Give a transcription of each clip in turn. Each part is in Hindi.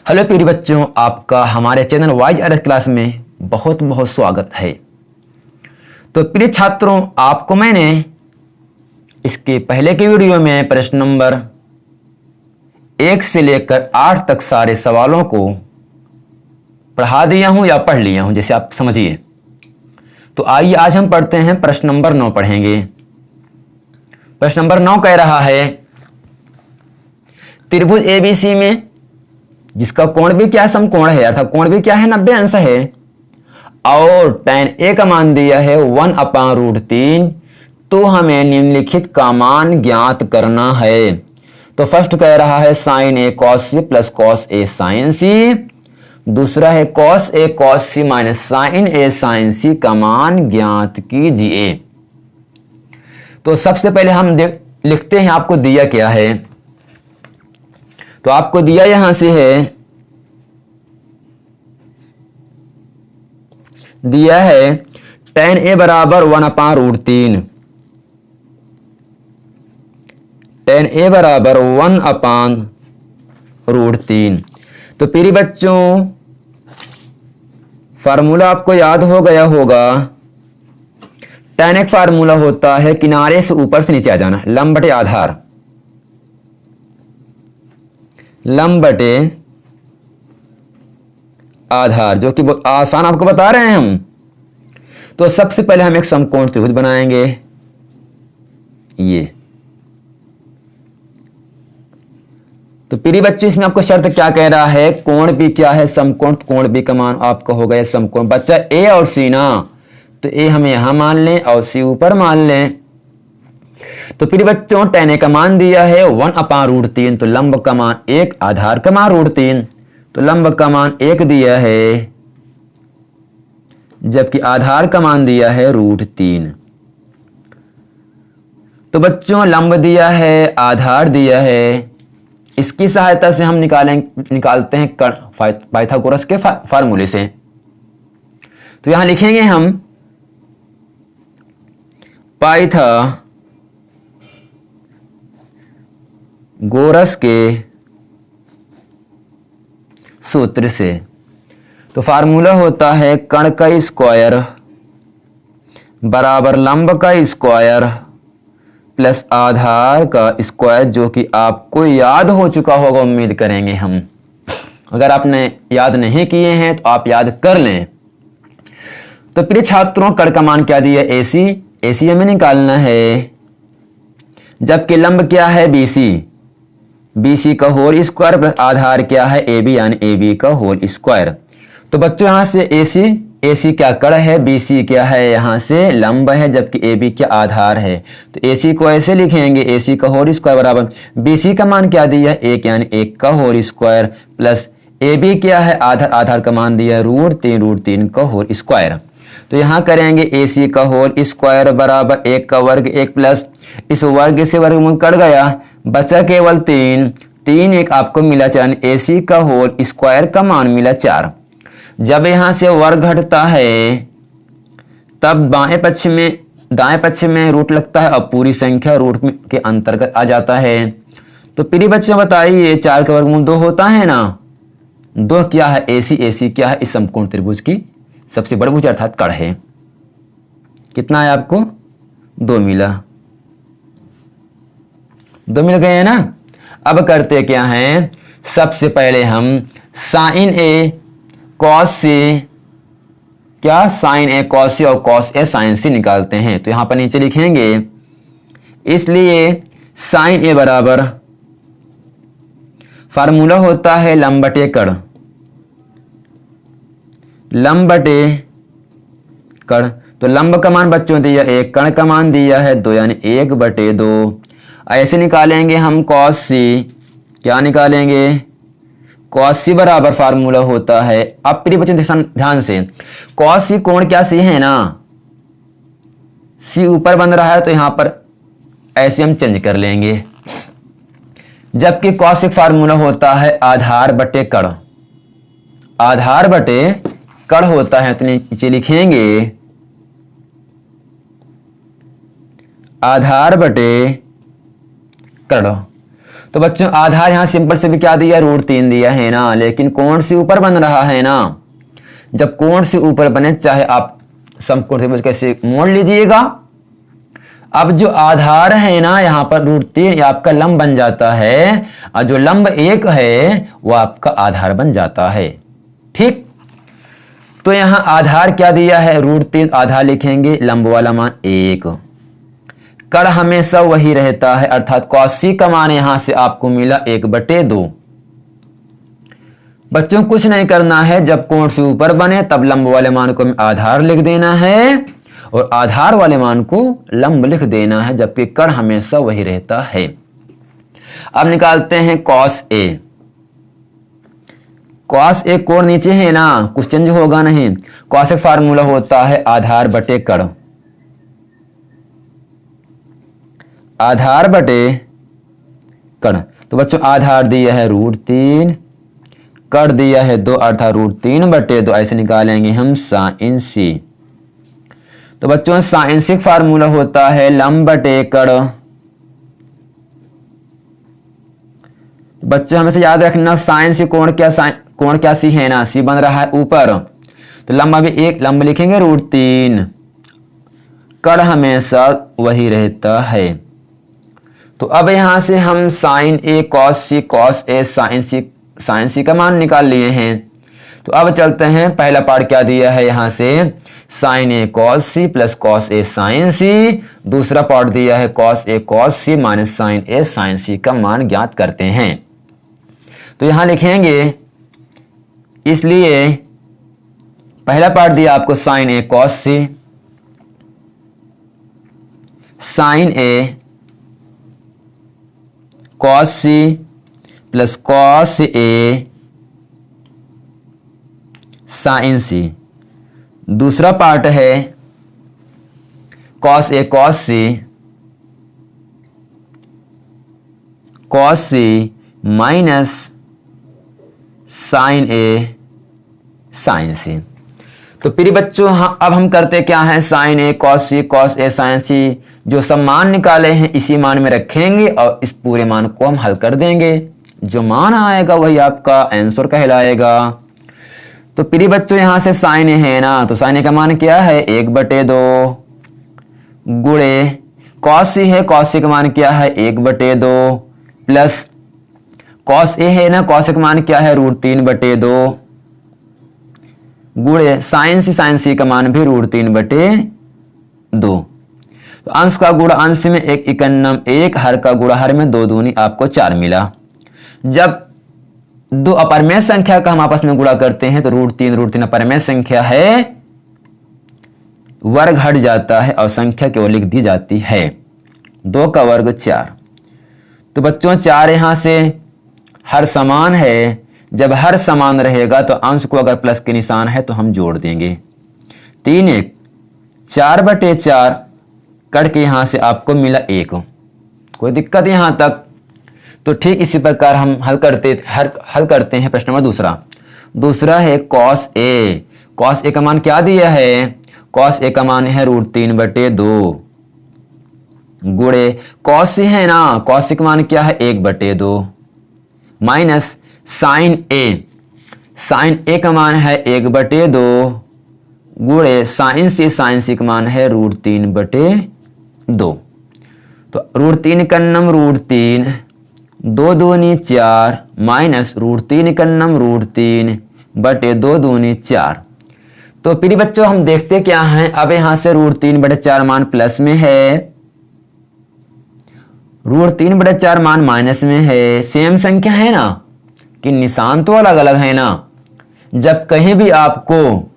हेलो प्रिय बच्चों, आपका हमारे चैनल वाइज अरस क्लास में बहुत बहुत स्वागत है। तो प्रिय छात्रों, आपको मैंने इसके पहले के वीडियो में प्रश्न नंबर 1 से लेकर 8 तक सारे सवालों को पढ़ा दिया हूं या पढ़ लिया हूं, जैसे आप समझिए। तो आइए आज हम पढ़ते हैं, प्रश्न नंबर 9 पढ़ेंगे। प्रश्न नंबर 9 कह रहा है, त्रिभुज एबीसी में जिसका कोण भी क्या समकोण है, अर्थात कोण भी क्या है 90 अंश है, और tan a का मान दिया है 1/√3, तो हमें निम्नलिखित का मान ज्ञात करना है। तो फर्स्ट कह रहा है sin a cos c plus cos a sin c, दूसरा है cos a cos c minus sin a sin c का मान ज्ञात कीजिए। तो सबसे पहले हम लिखते हैं आपको दिया क्या है। तो आपको दिया यहां से है, दिया है tan a बराबर 1/√3, tan a बराबर 1/√3। तो प्रिय बच्चों, फार्मूला आपको याद हो गया होगा। tan एक फार्मूला होता है किनारे से ऊपर से नीचे आ जाना, लंब बटे आधार, लंब बटे आधार, जो कि बहुत आसान आपको बता रहे हैं हम। तो सबसे पहले हम एक समकोण त्रिभुज बनाएंगे, ये। तो प्रिय बच्चे, इसमें आपको शर्त क्या कह रहा है, कोण भी क्या है समकोण, कोण भी का मान आपका हो गया समकोण। बच्चा ए और सी ना, तो ए हम यहां मान लें और सी ऊपर मान लें। तो प्रिय बच्चों, tan a का मान दिया है 1/√3, तो लंब का मान 1, आधार का मान √3, तो लंब का मान 1 दिया है, जबकि आधार का मान दिया है √3। तो लंब दिया है, आधार दिया है, इसकी सहायता से हम निकालते हैं कर्ण पाइथागोरस के फार्मूले से। तो यहां लिखेंगे हम पाइथागोरस के सूत्र से। तो फार्मूला होता है कर्ण का स्क्वायर बराबर लंब का स्क्वायर प्लस आधार का स्क्वायर, जो कि आपको याद हो चुका होगा, उम्मीद करेंगे हम। अगर आपने याद नहीं किए हैं तो आप याद कर लें। तो प्रिय छात्रों, कर्ण का मान क्या दिया, AC, AC हमें निकालना है, जबकि लंब क्या है BC, BC का होल स्क्वायर प्लस आधार क्या है AB, यानी AB का होल स्क्वायर। तो बच्चों यहां से AC क्या कर्ण है, BC क्या है यहां से लंब है, जबकि AB क्या आधार है। तो AC को ऐसे लिखेंगे, AC का होल स्क्वायर बराबर BC का मान क्या दिया है 1, यानी 1 का होल स्क्वायर प्लस AB क्या है आधार, आधार का मान दिया है √3 का होल स्क्वायर। तो यहाँ करेंगे AC का होल स्क्वायर बराबर 1 का वर्ग 1 प्लस इस वर्ग से वर्गमूल कट गया, बचा केवल 3, 3 एक आपको मिला 4, AC का होल स्क्वायर का मान मिला 4। जब यहां से वर्ग घटता है तब दाएं पक्ष में रूट लगता है और पूरी संख्या रूट के अंतर्गत आ जाता है। तो प्रिय बच्चों बताइए, 4 का वर्गमूल 2 होता है ना, 2 क्या है AC क्या है इस समकोण त्रिभुज की सबसे बड़ी भुजा अर्थात कर्ण है। कितना है आपको 2 मिला, 2 मिल गए हैं ना। अब करते क्या हैं, सबसे पहले हम sin A cos C, क्या sin A cos C और cos A sin C निकालते हैं। तो यहां पर नीचे लिखेंगे, इसलिए sin A बराबर फार्मूला होता है लंब बटे कर्ण, लंब बटे कर्ण। तो लंब का मान बच्चों दिया 1, कर्ण का मान दिया है 2, यानी 1/2। ऐसे निकालेंगे हम cos C, क्या निकालेंगे cos C बराबर फार्मूला होता है, अब प्रिय बच्चों ध्यान से, cos C कोण क्या C है ना, C ऊपर बन रहा है, तो यहां पर ऐसे हम चेंज कर लेंगे, जबकि cos C फार्मूला होता है आधार बटे कर्ण, आधार बटे कर्ण होता है। तो नीचे लिखेंगे आधार बटे कर्ण। तो बच्चों आधार यहाँ सिंपल से भी क्या दिया, √3 दिया है ना, लेकिन कोण से ऊपर बन रहा है ना। जब कोण से ऊपर बने, चाहे आप समकोण त्रिभुज कैसे मोड़ लीजिएगा, अब जो आधार है ना यहाँ पर √3 आपका लंब बन जाता है, और जो लंब 1 है वो आपका आधार बन जाता है। ठीक, तो यहाँ आधार क्या दिया है, √3, आधार लिखेंगे, लंब वाला मान 1, कड़ हमेशा वही रहता है, अर्थात cos c का मान यहां से आपको मिला 1/2। बच्चों कुछ नहीं करना है, जब कोण से ऊपर बने तब लंब वाले मान को आधार लिख देना है और आधार वाले मान को लंब लिख देना है, जबकि कड़ हमेशा वही रहता है। अब निकालते हैं cos a। cos a कोण नीचे है ना, कुछ चेंज होगा नहीं। cos a फार्मूला होता है आधार बटे कड़, आधार बटे कड़। तो बच्चों आधार दिया है √3, कड़ दिया है 2 अर्थात √3/2, ऐसे निकालेंगे हम sin c। तो बच्चों sin c फार्मूला होता है लंब बटे कड़। तो बच्चों हमेशा याद रखना sin c कोण क्या c है ना, c बन रहा है ऊपर, तो लंब अभी एक लंब लिखेंगे √3, कड़ हमेशा वही रहता है। तो अब यहां से हम sin a cos a sin c का मान निकाल लिए हैं। तो अब चलते हैं, पहला पार्ट क्या दिया है यहां से, sin a cos c plus cos a sin c, दूसरा पार्ट दिया है cos a cos c minus sin a sin c का मान ज्ञात करते हैं। तो यहां लिखेंगे, इसलिए पहला पार्ट दिया आपको sin a cos c, sin a cos c plus cos a sin c, दूसरा पार्ट है cos a cos c minus sin a sin c। तो प्रिय बच्चों अब हम करते क्या है, sin a cos a sin c जो सब मान निकाले हैं इसी मान में रखेंगे और इस पूरे मान को हम हल कर देंगे। जो मान आएगा वही आपका आंसर कहलाएगा। तो प्रिय बच्चों यहां से sin a है ना, तो sin a का मान क्या है, 1/2 गुणे cos c है, cos c का मान क्या है, 1/2 प्लस cos a है ना, cos a का मान क्या है, √3/2 गुणे sin c का मान भी √3/2। तो अंश का गुणा अंश में 1 इकन्नम 1, हर का गुणा हर में 2 दूनी आपको 4 मिला। जब दो अपरमेय संख्या का हम आपस में गुणा करते हैं तो √3 अपरमेय संख्या है, वर्ग हट जाता है और संख्या केवल लिख दी जाती है। 2 का वर्ग 4। तो बच्चों 4 यहां से हर समान है, जब हर समान रहेगा तो अंश को अगर प्लस के निशान है तो हम जोड़ देंगे। 3 1 4/4 कट के यहां से आपको मिला 1। कोई दिक्कत यहां तक? तो ठीक इसी प्रकार हम हल करते हैं प्रश्न नंबर दूसरा है cos a। cos a का मान क्या दिया है, cos a का मान है √3/2 गुणे cos c है ना, cos c का मान क्या है 1/2 माइनस sin a का मान है 1/2 गुणे sin c का मान है √3/2। तो √3 कन्नम √3 2 दूनी 4 माइनस √3 कन्नम √3/2 दूनी 4। तो प्रिय बच्चों हम देखते क्या हैं, अब यहां से √3/4 मान प्लस में है, √3/4 मान माइनस में है। सेम संख्या है ना, कि निशान तो अलग अलग है ना। जब कहीं भी आपको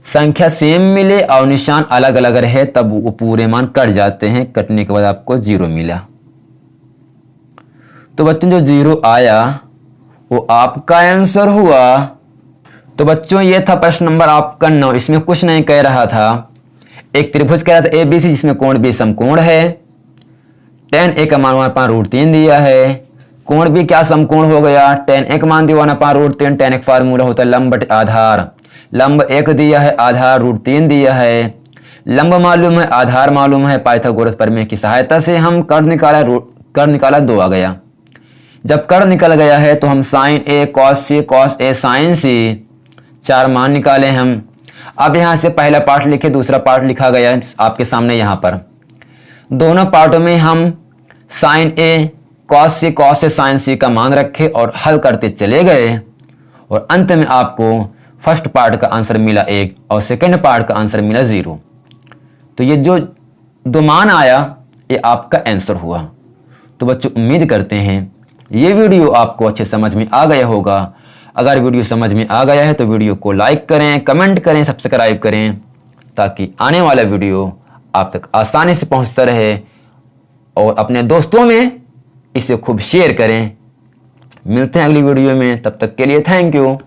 संख्या सेम मिले और निशान अलग अलग रहे तब वो पूरे मान कट जाते हैं, कटने के बाद आपको 0 मिला। तो बच्चों जो 0 आया वो आपका आंसर हुआ। तो बच्चों ये था प्रश्न नंबर आपका 9। इसमें कुछ नहीं कह रहा था, एक त्रिभुज कह रहा था ABC जिसमें कोण B समकोण है, tan A का मान 1/√3 दिया है, कोण B क्या समकोण हो गया, tan A का मान दिया 1/√3, tan A का फार्मूला होता है लंब बटे आधार, लंब 1 दिया है, आधार √3 दिया है, लंब मालूम है, आधार मालूम है, पाइथागोरस प्रमेय की सहायता से हम कर निकाला 2 आ गया। जब कर निकल गया है तो हम sign A cos A sign सी 4 मान निकाले हम। अब यहाँ से पहला पार्ट लिखे, दूसरा पार्ट लिखा गया है आपके सामने यहाँ पर। दोनों पार्टों में हम sign A cos A sign सी का मान रखे और हल करते चले गए और अंत में आपको फर्स्ट पार्ट का आंसर मिला 1 और सेकंड पार्ट का आंसर मिला 0। तो ये जो 2 मान आया ये आपका आंसर हुआ। तो बच्चों उम्मीद करते हैं ये वीडियो आपको अच्छे समझ में आ गया होगा। अगर वीडियो समझ में आ गया है तो वीडियो को लाइक करें, कमेंट करें, सब्सक्राइब करें ताकि आने वाला वीडियो आप तक आसानी से पहुंचता रहे और अपने दोस्तों में इसे खूब शेयर करें। मिलते हैं अगली वीडियो में, तब तक के लिए थैंक यू।